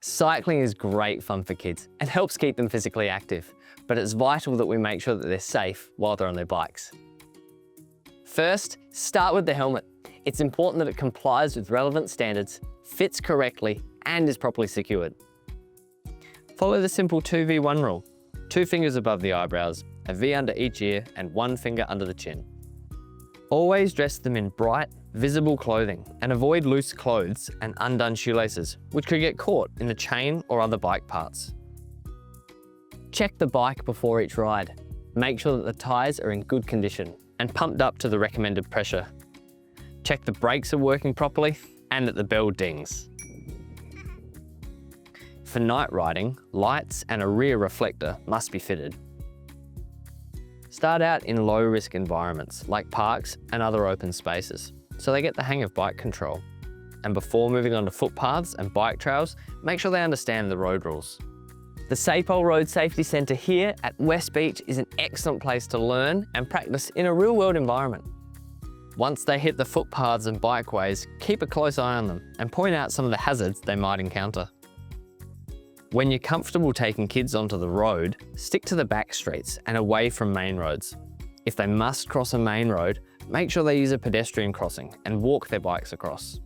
Cycling is great fun for kids and helps keep them physically active, but it's vital that we make sure that they're safe while they're on their bikes. First, start with the helmet. It's important that it complies with relevant standards, fits correctly, and is properly secured. Follow the simple 2v1 rule. 2 fingers above the eyebrows, a V under each ear, and 1 finger under the chin. Always dress them in bright, visible clothing and avoid loose clothes and undone shoelaces, which could get caught in the chain or other bike parts. Check the bike before each ride. Make sure that the tyres are in good condition and pumped up to the recommended pressure. Check the brakes are working properly and that the bell dings. For night riding, lights and a rear reflector must be fitted. Start out in low-risk environments like parks and other open spaces, so they get the hang of bike control. And before moving on to footpaths and bike trails, make sure they understand the road rules. The SAPOL Road Safety Centre here at West Beach is an excellent place to learn and practice in a real-world environment. Once they hit the footpaths and bikeways, keep a close eye on them and point out some of the hazards they might encounter. When you're comfortable taking kids onto the road, stick to the back streets and away from main roads. If they must cross a main road, make sure they use a pedestrian crossing and walk their bikes across.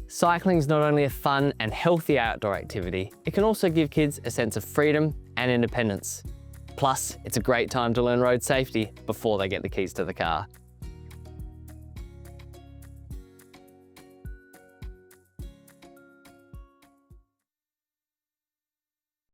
Cycling is not only a fun and healthy outdoor activity, it can also give kids a sense of freedom and independence. Plus, it's a great time to learn road safety before they get the keys to the car.